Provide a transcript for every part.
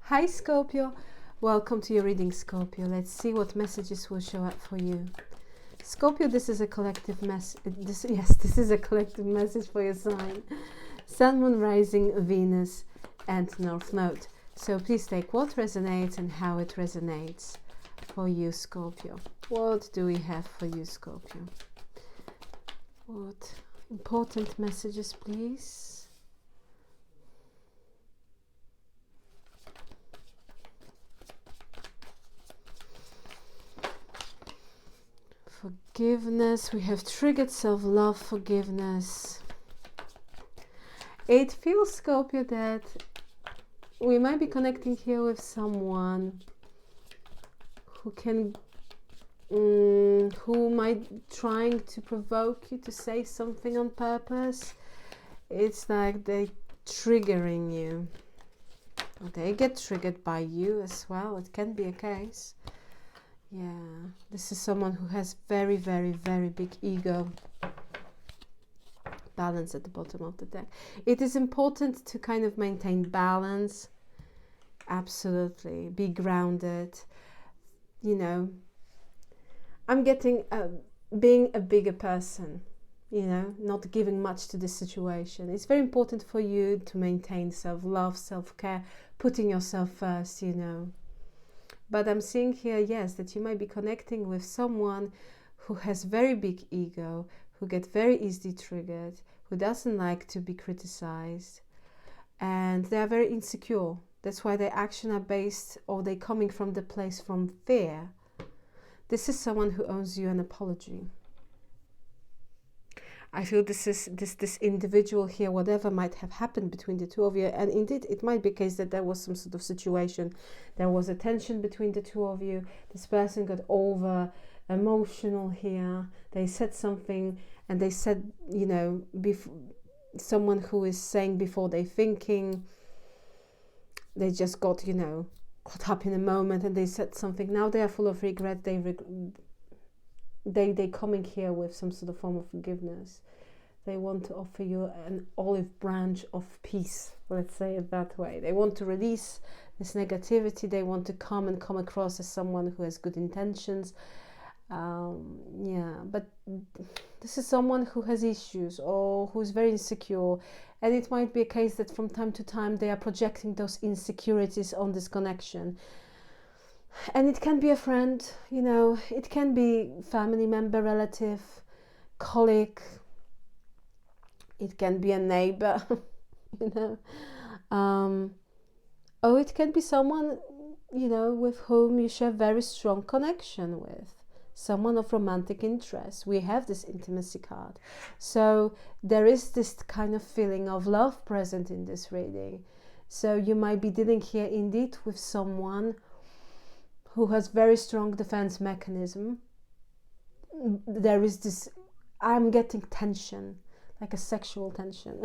Hi Scorpio, welcome to your reading, Scorpio. Let's see what messages will show up for you. Scorpio, this is a collective message. This is a collective message for your sign. Sun, Moon, Rising, Venus, and North Node. So please take what resonates and how it resonates for you, Scorpio. What do we have for you, Scorpio? What important messages, please? Forgiveness. We have triggered self-love, forgiveness. It feels, Scorpio, that we might be connecting here with someone who can who might trying to provoke you to say something on purpose. It's like they triggering you, or they get triggered by you as well. It can be a case. Yeah, this is someone who has very, very, very big ego. Balance at the bottom of the deck. It is important to kind of maintain balance. Absolutely. Be grounded. You know, I'm getting being a bigger person, you know, not giving much to the situation. It's very important for you to maintain self-love, self-care, putting yourself first, you know. But I'm seeing here, yes, that you might be connecting with someone who has very big ego, who gets very easily triggered, who doesn't like to be criticized, and they are very insecure. That's why their actions are based, or they're coming from the place from fear. This is someone who owes you an apology. I feel this individual here, whatever might have happened between the two of you, and indeed it might be the case that there was some sort of situation, there was a tension between the two of you, this person got over emotional here, they said something, and they said, you know, someone who is saying before they thinking, they just got, you know, caught up in a moment and they said something. Now they are full of regret. They coming here with some sort of form of forgiveness. They want to offer you an olive branch of peace, let's say it that way. They want to release this negativity. They want to come across as someone who has good intentions. Yeah, but this is someone who has issues or who is very insecure, and it might be a case that from time to time they are projecting those insecurities on this connection. And it can be a friend, you know, it can be family member, relative, colleague, it can be a neighbor, you know, or it can be someone, you know, with whom you share very strong connection with, someone of romantic interest. We have this intimacy card, so there is this kind of feeling of love present in this reading. So you might be dealing here indeed with someone who has very strong defense mechanism. There is this, I'm getting tension, like a sexual tension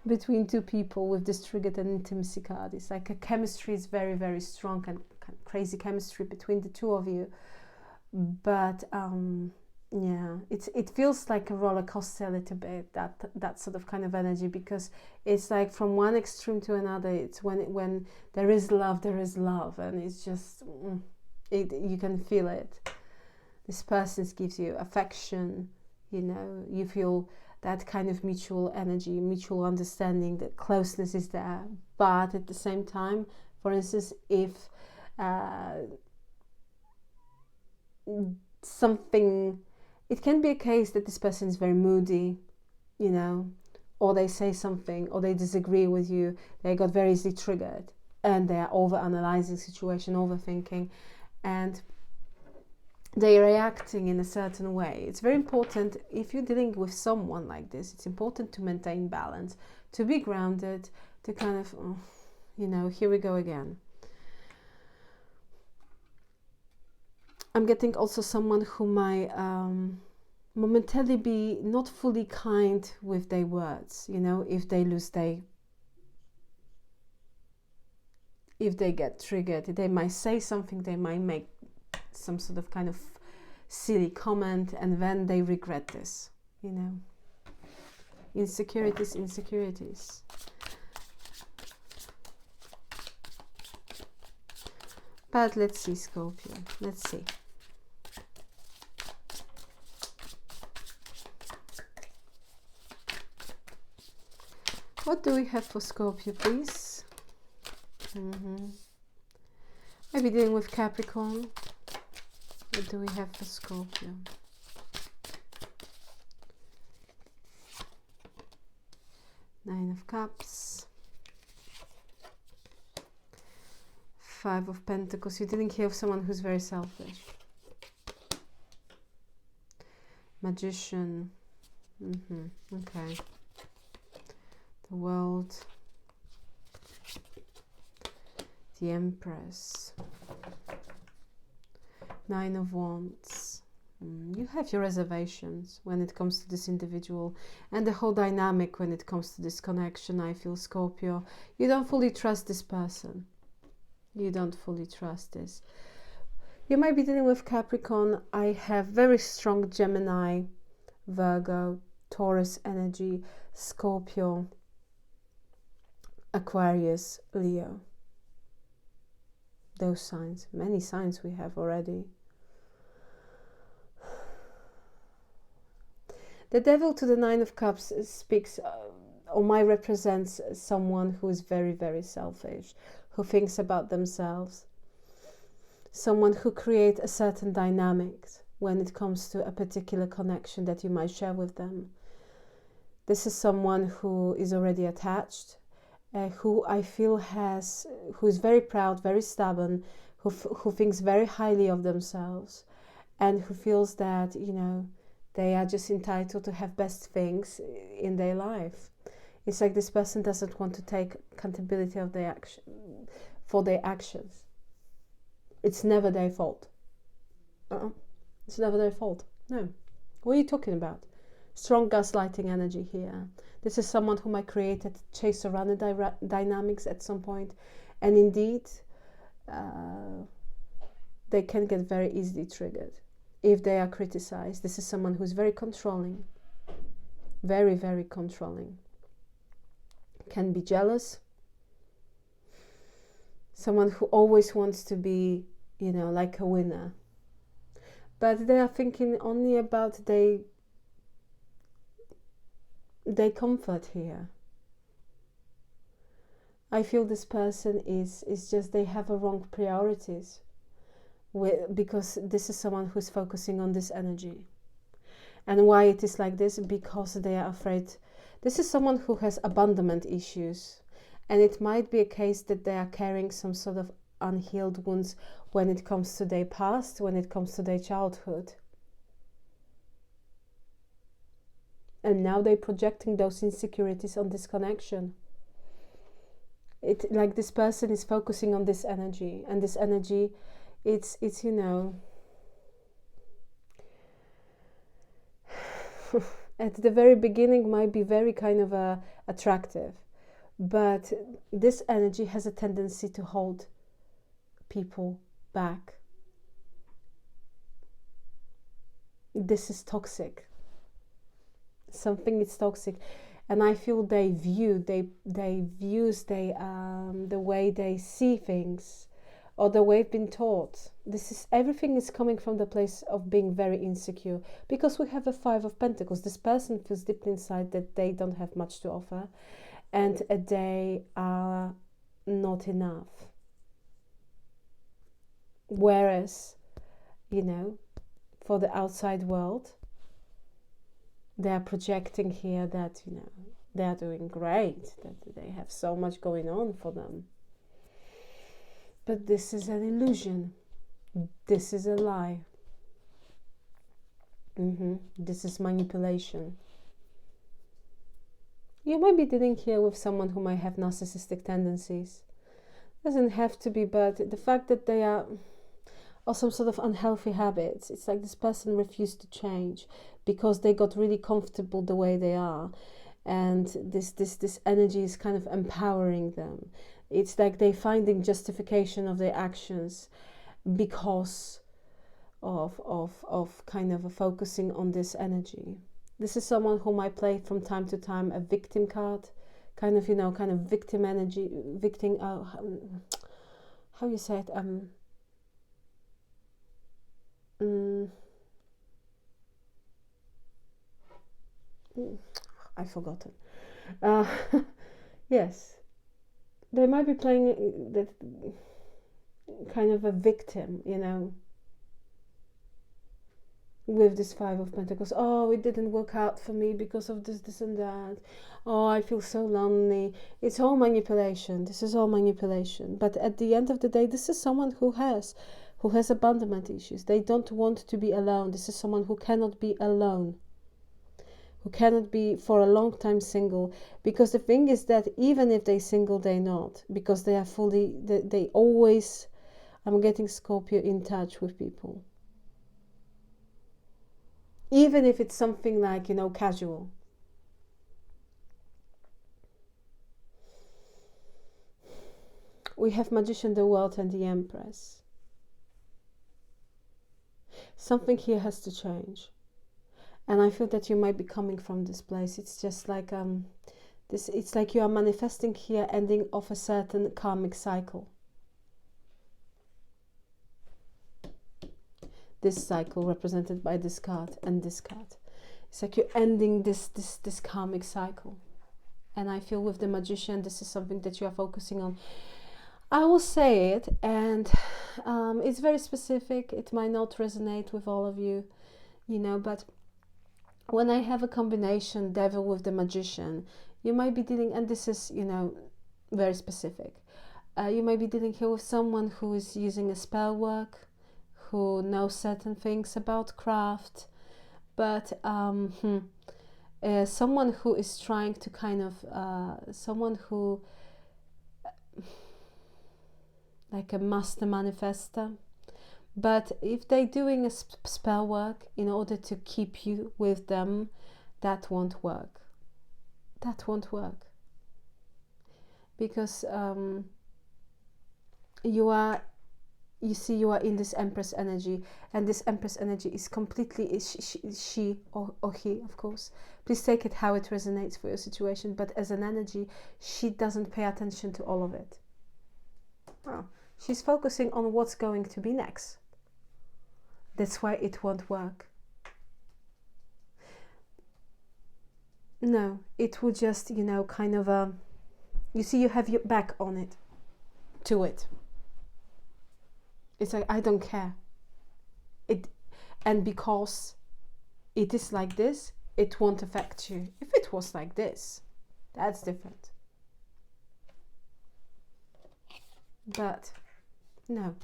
between two people with this triggered and intimacy card. It's like a chemistry is very, very strong and kind of crazy chemistry between the two of you. But yeah, it feels like a roller coaster a little bit, that sort of kind of energy, because it's like from one extreme to another. It's when there is love, and it's just you can feel it. This person gives you affection, you know, you feel that kind of mutual energy, mutual understanding, that closeness is there. But at the same time, for instance, if something, it can be a case that this person is very moody, you know, or they say something, or they disagree with you, they got very easily triggered, and they are over-analyzing situation, overthinking, and they're reacting in a certain way. It's very important, if you're dealing with someone like this, it's important to maintain balance, to be grounded, to kind of, you know, here we go again. I'm getting also someone who might momentarily be not fully kind with their words, you know, if they get triggered, they might say something, they might make some sort of kind of silly comment, and then they regret this, you know. Insecurities. But let's see, Scorpio. Let's see. What do we have for Scorpio, please? Maybe dealing with Capricorn. What do we have for Scorpio? Nine of Cups. Five of Pentacles. You're dealing here with someone who's very selfish. Magician. Okay. The World. The Empress. Nine of Wands. You have your reservations when it comes to this individual and the whole dynamic when it comes to this connection. I feel, Scorpio, you don't fully trust this person. You don't fully trust this. You might be dealing with Capricorn. I have very strong Gemini, Virgo, Taurus energy, Scorpio, Aquarius, Leo. Those signs. Many signs we have already. The Devil to the Nine of Cups speaks or might represents someone who is very, very selfish, who thinks about themselves, someone who creates a certain dynamic when it comes to a particular connection that you might share with them. This is someone who is already attached, who I feel who is very proud, very stubborn, who thinks very highly of themselves, and who feels that, you know, they are just entitled to have best things in their life. It's like this person doesn't want to take accountability of their for their actions. It's never their fault. It's never their fault. No. What are you talking about? Strong gaslighting energy here. This is someone who might create a chase-or-runner dynamics at some point. And indeed, they can get very easily triggered if they are criticized. This is someone who's very controlling. Very, very controlling. Can be jealous. Someone who always wants to be, you know, like a winner. But they are thinking only about their comfort here. I feel this person is just, they have a wrong priorities, because this is someone who's focusing on this energy. And why it is like this? Because they are afraid. This is someone who has abandonment issues, and it might be a case that they are carrying some sort of unhealed wounds when it comes to their past, when it comes to their childhood. And now they're projecting those insecurities on this connection. It like this person is focusing on this energy, and this energy, it's you know, at the very beginning might be very kind of attractive, but this energy has a tendency to hold people back. This is toxic. Something is toxic, and I feel the way they see things, or the way they've been taught. Everything is coming from the place of being very insecure, because we have a Five of Pentacles. This person feels deep inside that they don't have much to offer, and they are not enough. Whereas, you know, for the outside world, they are projecting here that, you know, they are doing great, that they have so much going on for them. But this is an illusion. This is a lie. This is manipulation. You might be dealing here with someone who might have narcissistic tendencies. Doesn't have to be, but the fact that they are, or some sort of unhealthy habits. It's like this person refused to change because they got really comfortable the way they are, and this energy is kind of empowering them. It's like they're finding justification of their actions because of kind of focusing on this energy. This is someone who might play from time to time a victim card, kind of, you know, kind of victim energy, victim. How you say it? I've forgotten. Yes, they might be playing that kind of a victim, you know, with this Five of Pentacles. Oh, it didn't work out for me because of this and that. Oh, I feel so lonely. It's all manipulation. This is all manipulation. But at the end of the day, this is someone who has abandonment issues. They don't want to be alone. This is someone who cannot be alone, who cannot be for a long time single. Because the thing is that even if they're single, they're not, because they are fully, they always, I'm getting Scorpio, in touch with people. Even if it's something like, you know, casual. We have Magician, the World, and the Empress. Something here has to change. And I feel that you might be coming from this place. It's just like this. It's like you are manifesting here, ending of a certain karmic cycle. This cycle represented by this card and this card. It's like you're ending this karmic cycle. And I feel with the Magician, this is something that you are focusing on. I will say it, and it's very specific. It might not resonate with all of you, you know, but when I have a combination Devil with the Magician, you might be dealing, and this is, you know, very specific. You might be dealing here with someone who is using a spell work, who knows certain things about craft, but someone who is trying to kind of, someone who, like a master manifester. But if they're doing a spell work in order to keep you with them, that won't work. That won't work. Because you are in this Empress energy, and this Empress energy is completely she or he, of course. Please take it how it resonates for your situation, but as an energy, she doesn't pay attention to all of it. Well, she's focusing on what's going to be next. That's why it won't work. No, it would just, you know, kind of you see, you have your back on it, to it. It's like, I don't care. And because it is like this, it won't affect you. If it was like this, that's different. But no,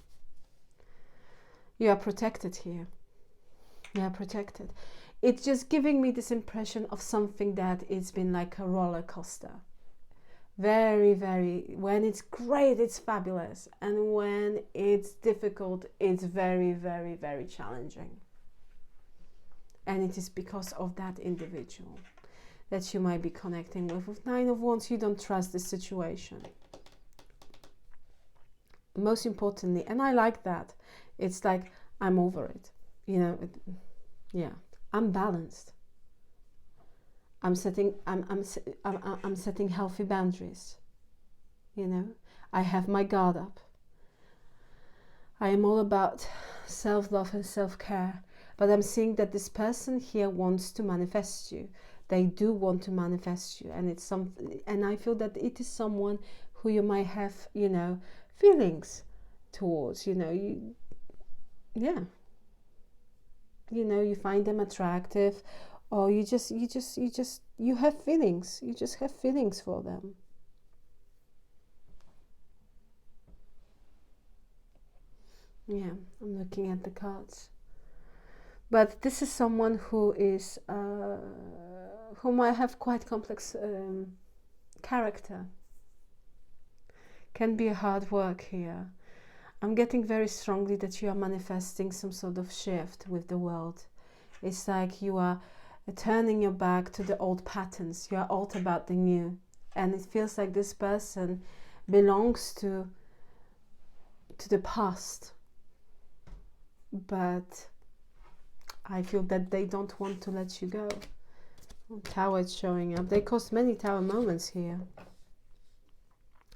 you are protected here. You are protected. It's just giving me this impression of something that it's been like a roller coaster. Very, very, when it's great, it's fabulous. And when it's difficult, it's very, very, very challenging. And it is because of that individual that you might be connecting with. With Nine of Wands, you don't trust the situation. Most importantly, and I like that, it's like, I'm over it. You know, yeah, I'm balanced. I'm setting healthy boundaries. You know, I have my guard up. I am all about self-love and self-care. But I'm seeing that this person here wants to manifest you. They do want to manifest you, and it's something. And I feel that it is someone who you might have, you know, feelings towards. You know, yeah. You know, you find them attractive, or you have feelings. You just have feelings for them. Yeah, I'm looking at the cards. But this is someone who is, who might have quite complex character. Can be a hard work here. I'm getting very strongly that you are manifesting some sort of shift with the world. It's like you are turning your back to the old patterns. You are all about the new. And it feels like this person belongs to the past. But I feel that they don't want to let you go. Tower is showing up. They caused many tower moments here.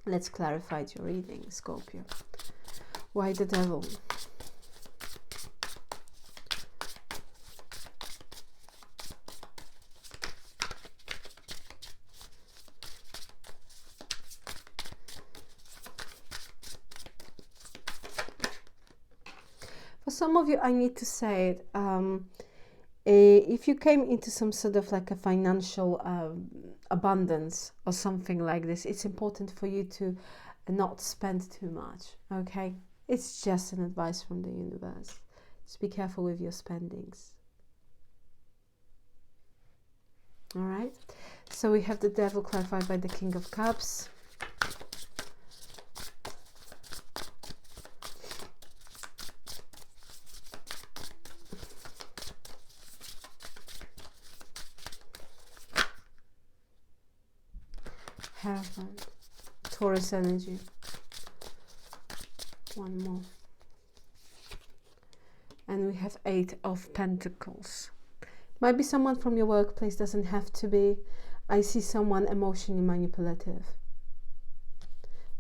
Let's clarify your reading, Scorpio. Why the Devil? For some of you, I need to say it, if you came into some sort of like a financial abundance or something like this, it's important for you to not spend too much, okay? It's just an advice from the universe. Just be careful with your spendings. All right, so we have the Devil clarified by the King of Cups. Heaven, Taurus energy. One more. And we have 8 of Pentacles. Might be someone from your workplace, doesn't have to be. I see someone emotionally manipulative.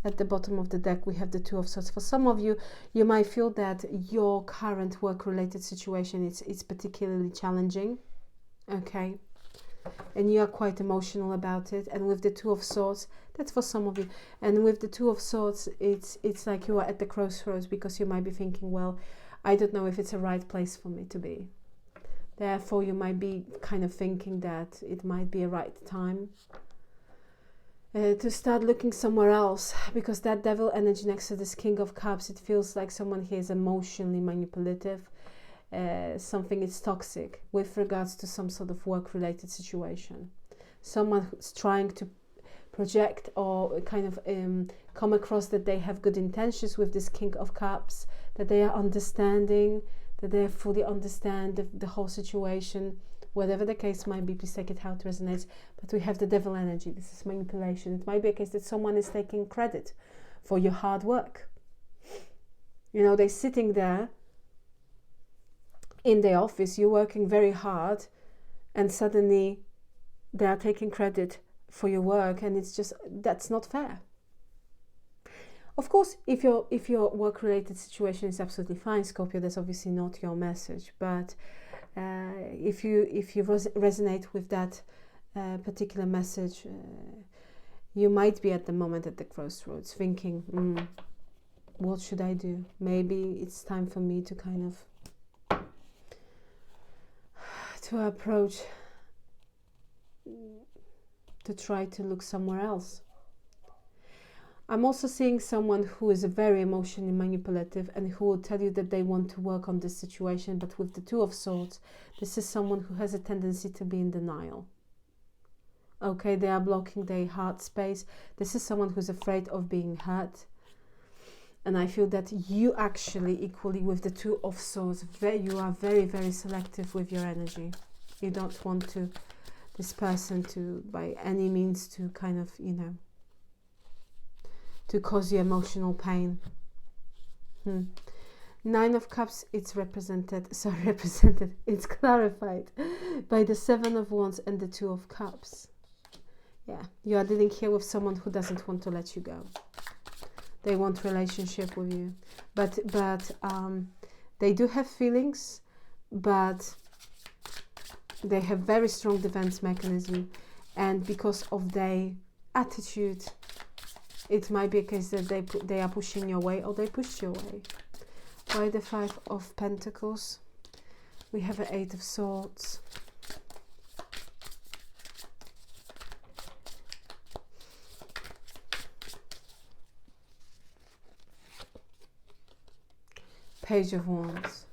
At the bottom of the deck, we have the 2 of Swords. For some of you, you might feel that your current work-related situation is particularly challenging, okay? And you are quite emotional about it. And with the 2 of Swords, that's for some of you. And with the 2 of Swords, it's like you are at the crossroads, because you might be thinking, well, I don't know if it's a right place for me to be. Therefore, you might be kind of thinking that it might be a right time to start looking somewhere else, because that Devil energy next to this King of Cups, it feels like someone here is emotionally manipulative. Something is toxic with regards to some sort of work-related situation. Someone who's trying to project or kind of come across that they have good intentions with this King of Cups, that they are understanding, that they fully understand the whole situation. Whatever the case might be, please take it how it resonates. But we have the Devil energy. This is manipulation. It might be a case that someone is taking credit for your hard work. You know, they're sitting there in the office, you're working very hard, and suddenly they are taking credit for your work, and it's just, that's not fair. Of course, if your work-related situation is absolutely fine, Scorpio, that's obviously not your message. But if you resonate with that particular message, you might be at the moment at the crossroads, thinking, what should I do? Maybe it's time for me to kind of approach, to try to look somewhere else. I'm also seeing someone who is very emotionally manipulative and who will tell you that they want to work on this situation, but with the 2 of Swords, this is someone who has a tendency to be in denial. Okay, they are blocking their heart space. This is someone who's afraid of being hurt. And I feel that you actually, equally with the 2 of Swords, you are very, very selective with your energy. You don't want this person to, by any means, to kind of, you know, to cause you emotional pain. 9 of Cups, it's it's clarified by the 7 of Wands and the 2 of Cups. Yeah, you are dealing here with someone who doesn't want to let you go. They want relationship with you, but they do have feelings, but they have very strong defense mechanism, and because of their attitude, it might be a case that they are pushing your way, or they push your way. By the 5 of Pentacles, we have an 8 of Swords. Page of Wands.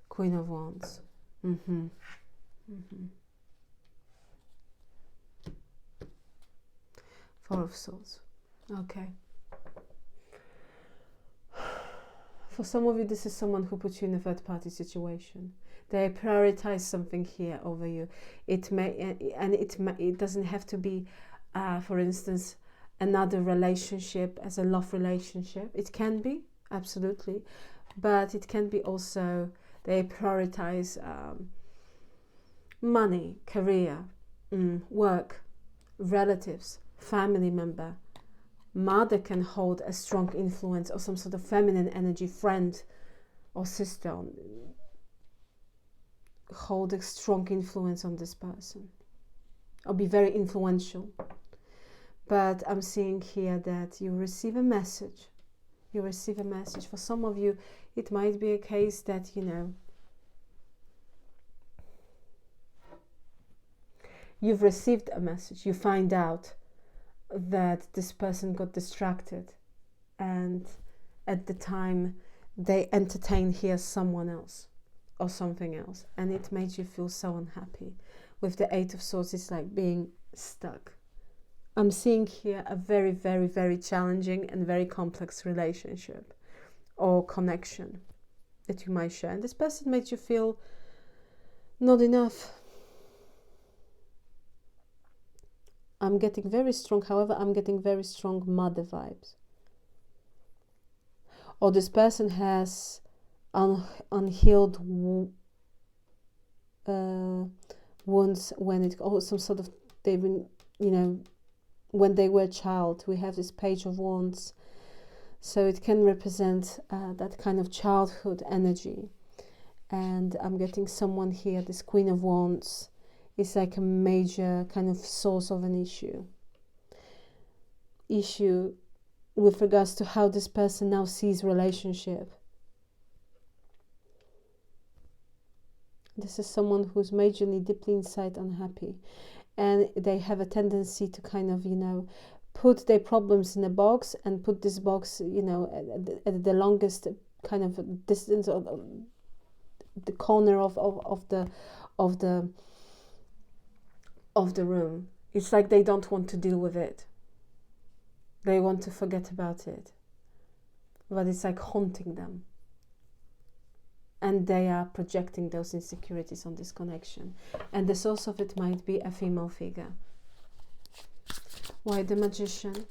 Queen of Wands. Four of Swords. Okay. For some of you, this is someone who puts you in a third-party situation. They prioritize something here over you. It doesn't have to be, for instance, another relationship as a love relationship. It can be, absolutely, but it can be also they prioritize money, career, work, relatives, family member. Mother can hold a strong influence, or some sort of feminine energy, friend or sister, hold a strong influence on this person, or be very influential. But I'm seeing here that you receive a message You receive a message. For some of you, it might be a case that, you know, you've received a message. You find out that this person got distracted, and at the time they entertained here someone else or something else, and it made you feel so unhappy. With the Eight of Swords, it's like being stuck. I'm seeing here a very, very, very challenging and very complex relationship or connection that you might share, and this person made you feel not enough. I'm getting very strong, however, I'm getting very strong mother vibes. Or this person has unhealed wounds when it, or some sort of, they've been, you know, when they were a child. We have this Page of Wands. So it can represent that kind of childhood energy. And I'm getting someone here, this Queen of Wands, is like a major kind of source of an issue with regards to how this person now sees relationship. This is someone who's majorly, deeply inside unhappy, and they have a tendency to kind of, you know, put their problems in a box and put this box, you know, at the longest kind of distance, or the corner of the room. It's like they don't want to deal with it. They want to forget about it. But it's like haunting them. And they are projecting those insecurities on this connection. And the source of it might be a female figure. Why the Magician?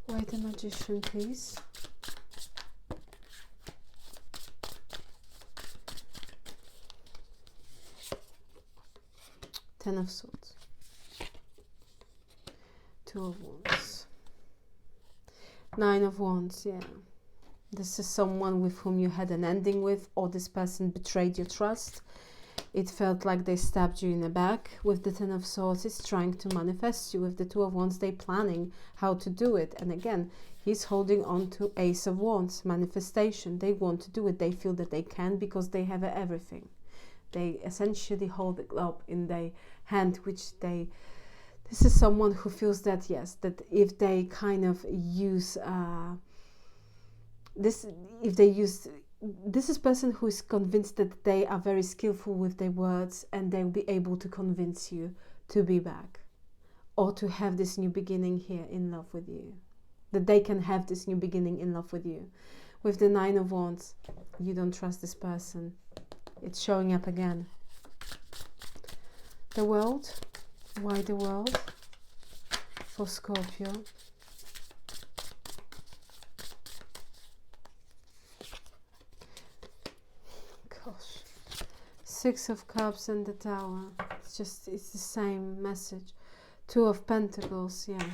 Why the Magician, please? Ten of Swords. Two of Wands. Nine of Wands, yeah. This is someone with whom you had an ending with, or this person betrayed your trust. It felt like they stabbed you in the back. With the Ten of Swords, it's trying to manifest you. With the Two of Wands, they're planning how to do it. And again, he's holding on to Ace of Wands, manifestation. They want to do it. They feel that they can because they have everything. They essentially hold the globe in their hand, which they... This is someone who feels that, yes, that if they kind of use... This is a person who is convinced that they are very skillful with their words, and they'll be able to convince you to be back, or to have this new beginning here in love with you. That they can have this new beginning in love with you. With the Nine of Wands, you don't trust this person. It's showing up again. The World. Why the World? For Scorpio. Gosh. Six of Cups and the Tower. It's the same message. Two of Pentacles, yeah.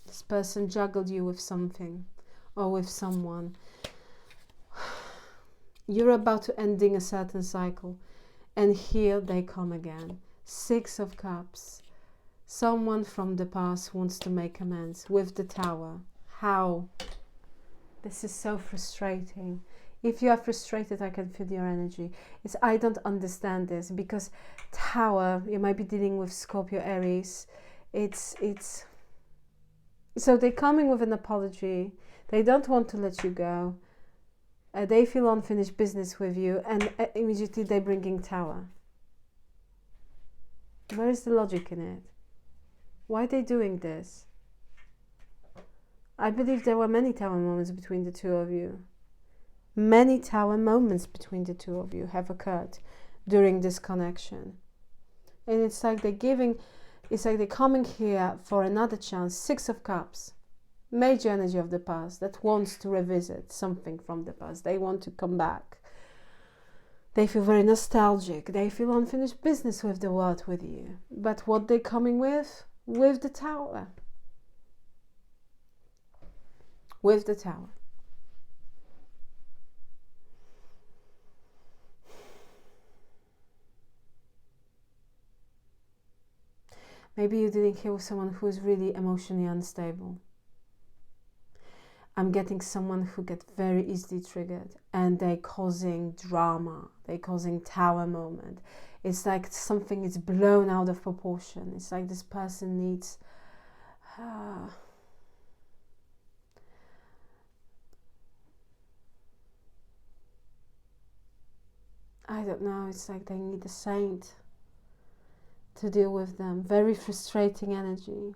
This person juggled you with something, or with someone. You're about to ending a certain cycle, and here they come again. Six of Cups. Someone from the past wants to make amends with the Tower. How? This is so frustrating. If you are frustrated, I can feel your energy. I don't understand this, because Tower, you might be dealing with Scorpio, Aries. So they're coming with an apology. They don't want to let you go. They feel unfinished business with you, and immediately they're bringing Tower. Where is the logic in it? Why are they doing this? I believe there were many Tower moments between the two of you. Many Tower moments between the two of you have occurred during this connection. And it's like they're coming here for another chance. Six of Cups. Major energy of the past that wants to revisit something from the past. They want to come back. They feel very nostalgic. They feel unfinished business with the world, with you. But what they're coming with? With the Tower. With the Tower. Maybe you're dealing here with someone who is really emotionally unstable. I'm getting someone who gets very easily triggered and they're causing drama. They're causing tower moment. It's like something is blown out of proportion. It's like this person needs... I don't know, it's like they need a saint to deal with them. Very frustrating energy.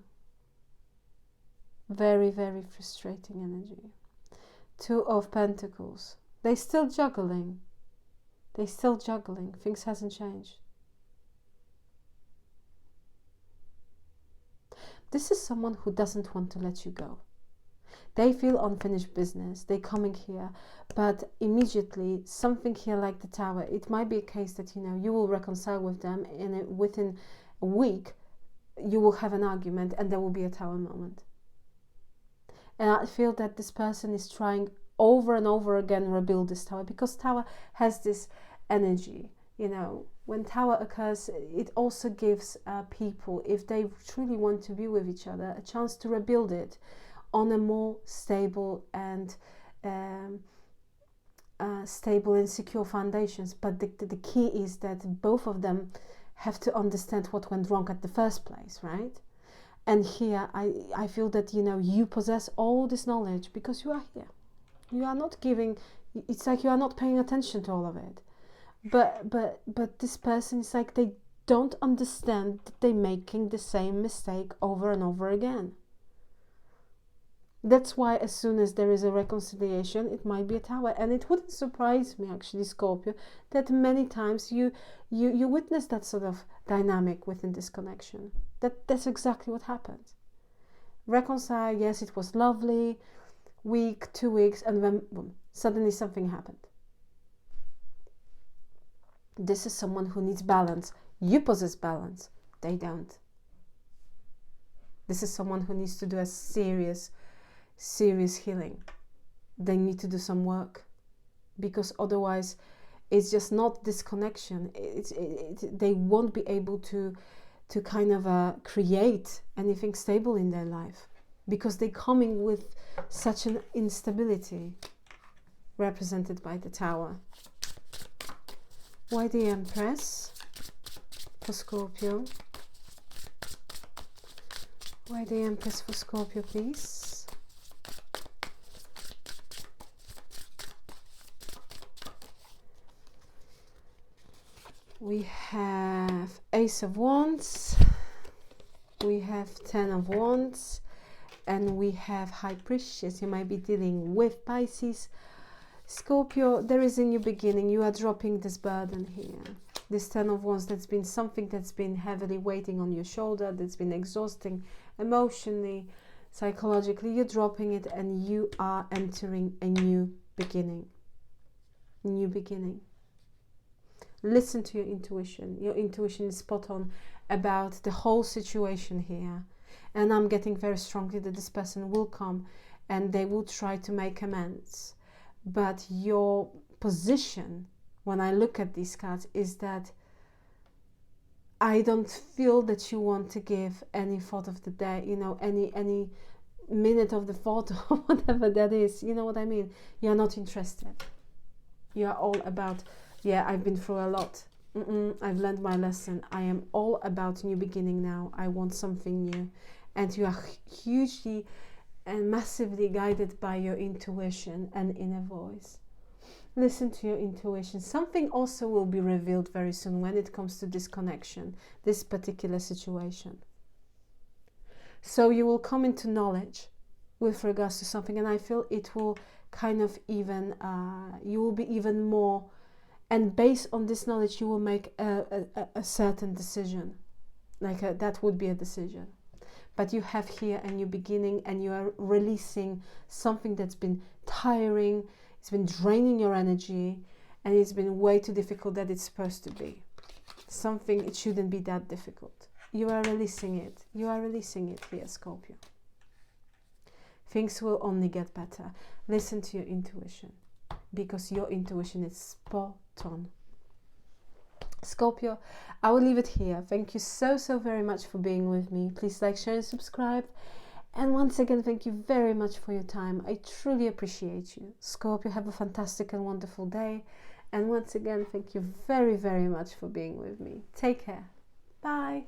Very, very frustrating energy. 2 of Pentacles. They're still juggling. They're still juggling. Things hasn't changed. This is someone who doesn't want to let you go. They feel unfinished business. They're coming here, but immediately something here like the Tower. It might be a case that, you know, you will reconcile with them and within a week you will have an argument and there will be a Tower moment. And I feel that this person is trying over and over again rebuild this Tower, because Tower has this energy, you know. When Tower occurs, it also gives people, if they truly want to be with each other, a chance to rebuild it on a more stable and secure foundations. But the key is that both of them have to understand what went wrong at the first place, right? And here I feel that, you know, you possess all this knowledge because you are here. You are not giving, it's like you are not paying attention to all of it. But this person is like they don't understand that they're making the same mistake over and over again. That's why as soon as there is a reconciliation, it might be a Tower. And it wouldn't surprise me, actually, Scorpio, that many times you witness that sort of dynamic within this connection. That's exactly what happens. Reconcile, yes, it was lovely, week, 2 weeks, and then boom, suddenly something happened. This is someone who needs balance. You possess balance. They don't. This is someone who needs to do a serious healing. They need to do some work, because otherwise it's just not this connection. They won't be able to kind of create anything stable in their life, because they're coming with such an instability represented by the Tower. Why the Empress for Scorpio? Why the Empress for Scorpio, please? We have Ace of Wands, we have 10 of Wands, and we have High Priestess. You might be dealing with Pisces. Scorpio, there is a new beginning. You are dropping this burden here. This 10 of Wands, that's been something that's been heavily weighting on your shoulder, that's been exhausting emotionally, psychologically. You're dropping it and you are entering a new beginning. New beginning. Listen to your intuition. Your intuition is spot on about the whole situation here. And I'm getting very strongly that this person will come and they will try to make amends. But your position, when I look at these cards, is that I don't feel that you want to give any thought of the day, you know, any minute of the thought or whatever that is. You know what I mean? You're not interested. You are all about, yeah, I've been through a lot. I've learned my lesson. I am all about new beginning now. I want something new. And you are hugely and massively guided by your intuition and inner voice. Listen to your intuition. Something also will be revealed very soon when it comes to this connection, this particular situation. So you will come into knowledge with regards to something, and I feel it will kind of even, you will be even more, and based on this knowledge you will make a certain decision. Like that would be a decision. But you have here a new beginning, and you are releasing something that's been tiring, it's been draining your energy, and it's been way too difficult that it's supposed to be. Something, it shouldn't be that difficult. You are releasing it. You are releasing it here, Scorpio. Things will only get better. Listen to your intuition, because your intuition is spot on. Scorpio, I will leave it here. Thank you so very much for being with me. Please like, share and subscribe. And once again, thank you very much for your time. I truly appreciate you. Scorpio, have a fantastic and wonderful day. And once again, thank you very much for being with me. Take care. Bye.